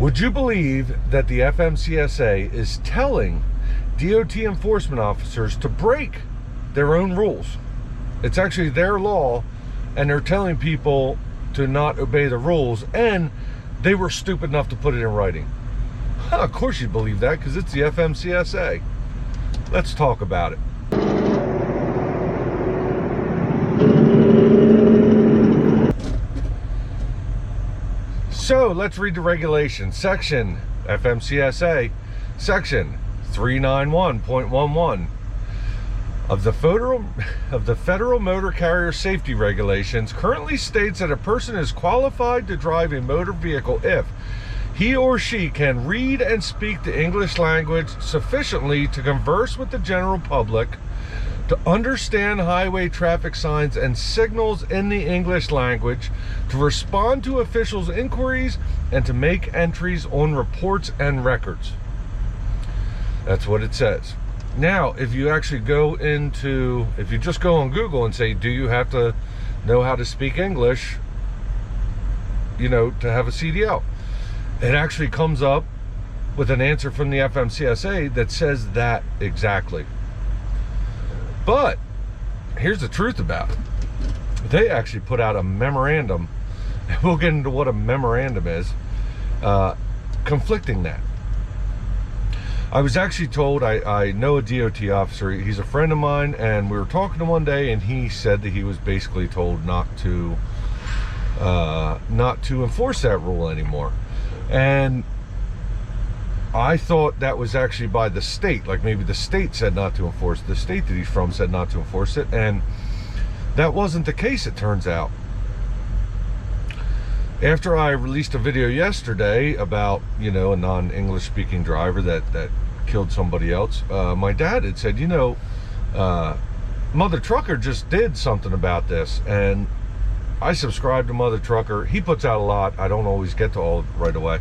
Would you believe that the FMCSA is telling DOT enforcement officers to break their own rules? It's actually their law, and they're telling people to not obey the rules, and they were stupid enough to put it in writing. Of course you believe that, because it's the FMCSA. Let's talk about it. So let's read the regulation. Section FMCSA, section 391.11 of the Federal Motor Carrier Safety Regulations currently states that a person is qualified to drive a motor vehicle if he or she can read and speak the English language sufficiently to converse with the general public, to understand highway traffic signs and signals in the English language, to respond to officials' inquiries, and to make entries on reports and records. That's what it says. Now, if you actually if you just go on Google and say, do you have to know how to speak English, to have a CDL? It actually comes up with an answer from the FMCSA that says that exactly. But here's the truth about it. They actually put out a memorandum, and we'll get into what a memorandum is, conflicting that. I was actually told, I know a DOT officer, he's a friend of mine, and we were talking to him one day, and he said that he was basically told not to enforce that rule anymore. And I thought that was actually by the state, like maybe the state said not to enforce it. The state that he's from said not to enforce it, and that wasn't the case, it turns out. After I released a video yesterday about, a non-English speaking driver that killed somebody else, my dad had said, Mother Trucker just did something about this, and I subscribe to Mother Trucker. He puts out a lot. I don't always get to all of it right away.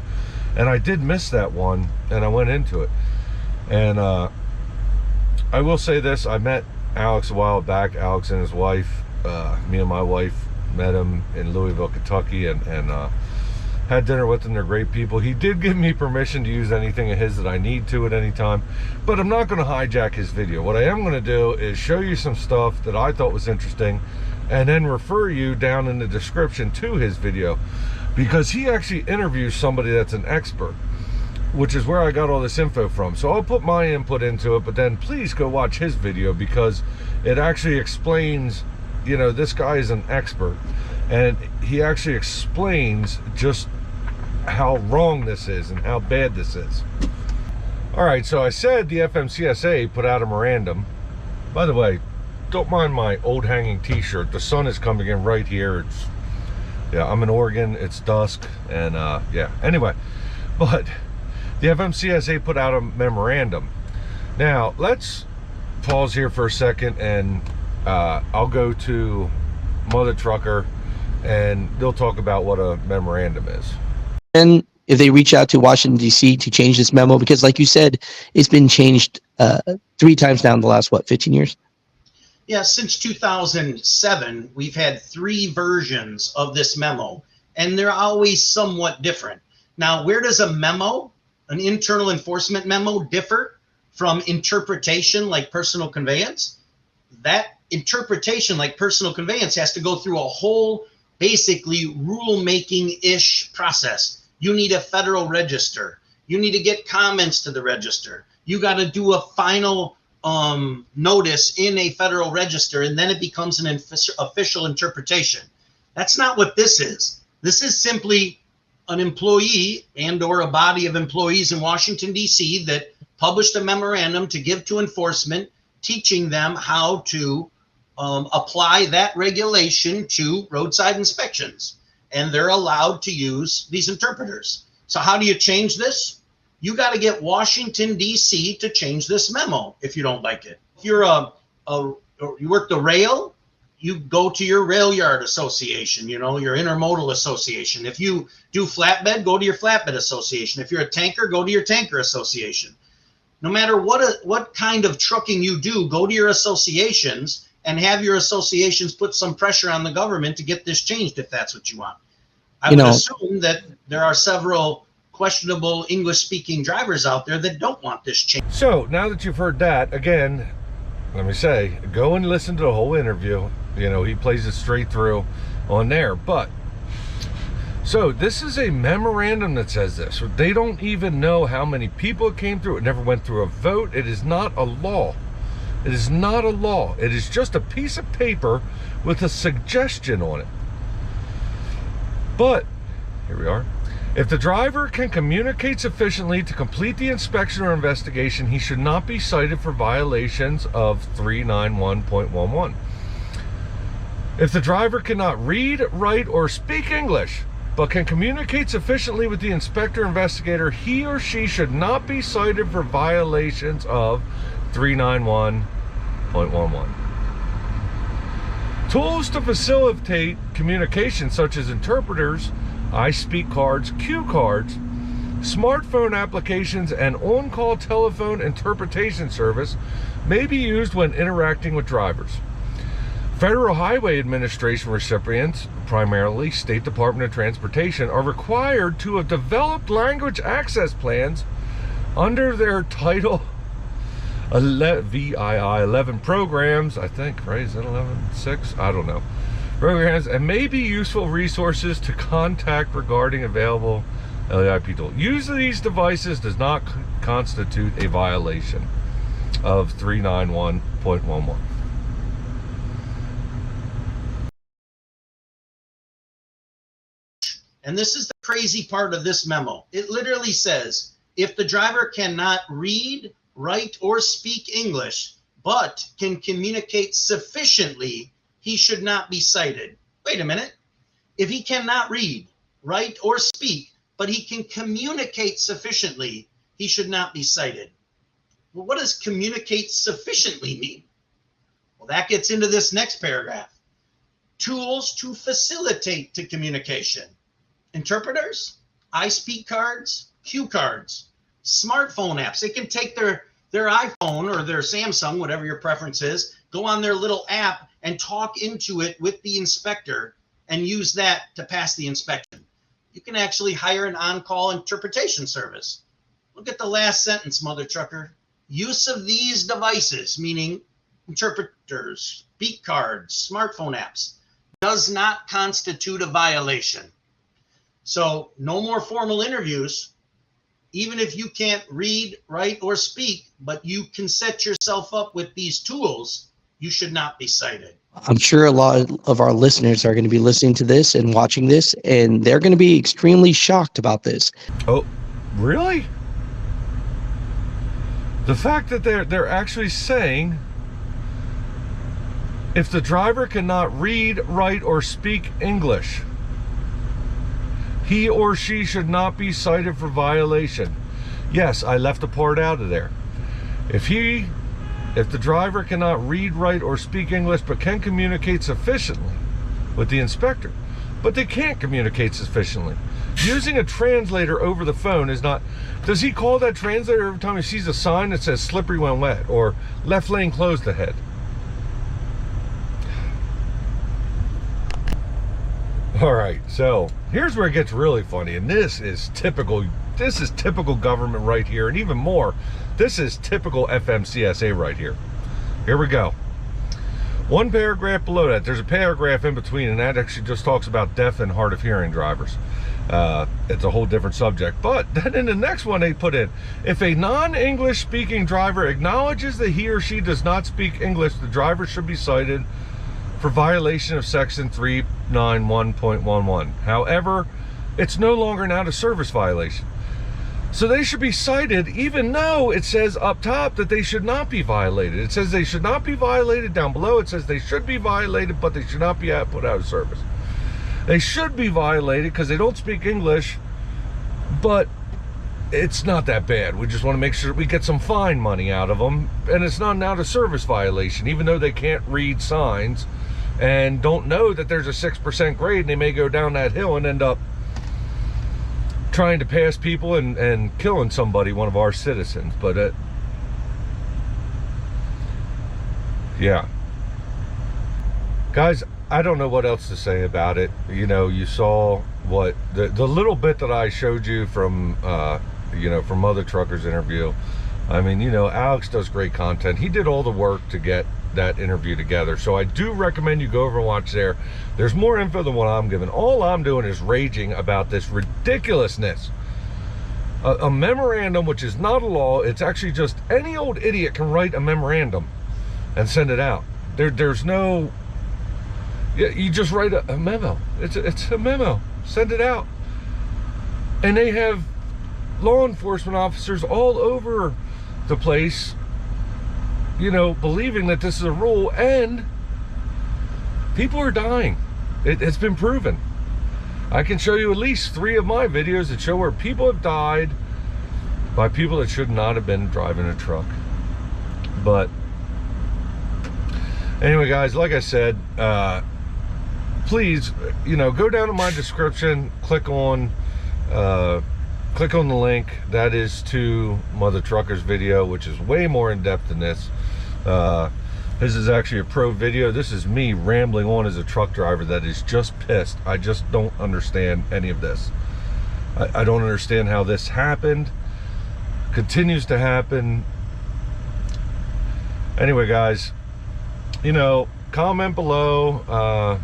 And I did miss that one, and I went into it. And I will say this, I met Alex a while back, Alex and his wife. Me and my wife met him in Louisville, Kentucky, and had dinner with him. They're great people. He did give me permission to use anything of his that I need to at any time, but I'm not going to hijack his video. What I am going to do is show you some stuff that I thought was interesting, and then refer you down in the description to his video, because he actually interviews somebody that's an expert, which is where I got all this info from. So I'll put my input into it, but then please go watch his video, because it actually explains, this guy is an expert, and he actually explains just how wrong this is and how bad this is. All right, so I said the FMCSA put out a memorandum. By the way, don't mind my old hanging t-shirt. The sun is coming in right here. I'm in Oregon, it's dusk, and anyway, but the FMCSA put out a memorandum. Now, let's pause here for a second, and I'll go to Mother Trucker, and they'll talk about what a memorandum is. And if they reach out to Washington, D.C. to change this memo, because like you said, it's been changed 3 times now in the last, 15 years? Yeah, since 2007, we've had 3 versions of this memo, and they're always somewhat different. Now, where does a memo, an internal enforcement memo, differ from interpretation like personal conveyance? That interpretation like personal conveyance has to go through a whole, basically, rulemaking-ish process. You need a federal register. You need to get comments to the register. You got to do a final notice in a federal register, and then it becomes an official interpretation. That's not what this is. This is simply an employee and or a body of employees in Washington, D.C. that published a memorandum to give to enforcement, teaching them how to apply that regulation to roadside inspections. And they're allowed to use these interpreters. So how do you change this? You got to get Washington, D.C. to change this memo if you don't like it. If you're you work the rail, you go to your rail yard association, your intermodal association. If you do flatbed, go to your flatbed association. If you're a tanker, go to your tanker association. No matter what kind of trucking you do, go to your associations and have your associations put some pressure on the government to get this changed if that's what you want. I would assume that there are several questionable English-speaking drivers out there that don't want this change. So now that you've heard that, again, let me say, go and listen to the whole interview. You know, he plays it straight through on there. But, so this is a memorandum that says this. They don't even know how many people it came through. It never went through a vote. It is not a law. It is not a law. It is just a piece of paper with a suggestion on it. But, here we are. If the driver can communicate sufficiently to complete the inspection or investigation, he should not be cited for violations of 391.11. If the driver cannot read, write, or speak English, but can communicate sufficiently with the inspector or investigator, he or she should not be cited for violations of 391.11. Tools to facilitate communication, such as interpreters, I speak cards, cue cards, smartphone applications, and on-call telephone interpretation service may be used when interacting with drivers. Federal Highway Administration recipients, primarily State Department of Transportation, are required to have developed language access plans under their Title VII 11 programs, I think, right? Is that 11.6? I don't know. Programs, and may be useful resources to contact regarding available LEIP tools. Use of these devices does not constitute a violation of 391.11. And this is the crazy part of this memo. It literally says, if the driver cannot read, write, or speak English, but can communicate sufficiently, he should not be cited. Wait a minute. If he cannot read, write, or speak, but he can communicate sufficiently, he should not be cited. Well, what does communicate sufficiently mean? Well, that gets into this next paragraph. Tools to facilitate the communication. Interpreters, I speak cards, cue cards, smartphone apps. They can take their iPhone or their Samsung, whatever your preference is, go on their little app and talk into it with the inspector and use that to pass the inspection. You can actually hire an on-call interpretation service. Look at the last sentence, mother trucker. Use of these devices, meaning interpreters, speak cards, smartphone apps, does not constitute a violation. So no more formal interviews. Even if you can't read, write, or speak, but you can set yourself up with these tools, you should not be cited. I'm sure a lot of our listeners are going to be listening to this and watching this, and they're going to be extremely shocked about this. Oh, really? The fact that they're actually saying if the driver cannot read, write, or speak English, he or she should not be cited for violation. Yes, I left a part out of there. If the driver cannot read, write, or speak English, but can communicate sufficiently with the inspector, but they can't communicate sufficiently. Using a translator over the phone is not, does he call that translator every time he sees a sign that says slippery when wet or left lane closed ahead? All right, so here's where it gets really funny, and this is typical government right here, and even more, this is typical FMCSA right here. Here we go. One paragraph below that, there's a paragraph in between, and that actually just talks about deaf and hard of hearing drivers. It's a whole different subject. But then in the next one they put in, if a non-English speaking driver acknowledges that he or she does not speak English, the driver should be cited for violation of section 391.11. However, it's no longer an out of service violation. So they should be cited even though it says up top that they should not be violated. It says they should not be violated. Down below it says they should be violated, but they should not be put out of service. They should be violated because they don't speak English, but it's not that bad. We just want to make sure we get some fine money out of them, and it's not an out of service violation, even though they can't read signs and don't know that there's a 6% grade, and they may go down that hill and end up trying to pass people and killing somebody, one of our citizens. But yeah, guys, I don't know what else to say about it. You know, you saw what the little bit that I showed you from you know, from Mother Trucker's interview. I mean, you know, Alex does great content. He did all the work to get that interview together, so I do recommend you go over and watch there. There's more info than what I'm giving. All I'm doing is raging about this ridiculousness. A memorandum, which is not a law, it's actually just any old idiot can write a memorandum and send it out. There's no, you just write a memo. It's a memo, send it out. And they have law enforcement officers all over the place, you know, believing that this is a rule, and people are dying. It's been proven. I can show you at least 3 of my videos that show where people have died by people that should not have been driving a truck. But anyway, guys, like I said, please, you know, go down to my description, click on the link. That is to Mother Trucker's video, which is way more in depth than this. This is actually a pro video. This is me rambling on as a truck driver that is just pissed. I just don't understand any of this. I don't understand how this happened, continues to happen. Anyway, guys, you know, comment below.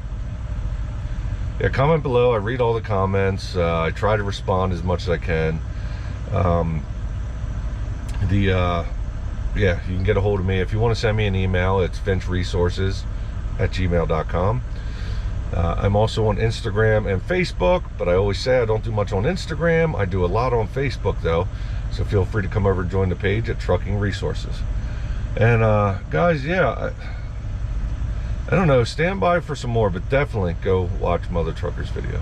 Yeah, comment below. I read all the comments. I try to respond as much as I can. Yeah, you can get a hold of me. If you want to send me an email, it's finchresources@gmail.com. I'm also on Instagram and Facebook, but I always say I don't do much on Instagram. I do a lot on Facebook, though. So feel free to come over and join the page at Trucking Resources. And guys, yeah, I don't know, stand by for some more, but definitely go watch Mother Trucker's video.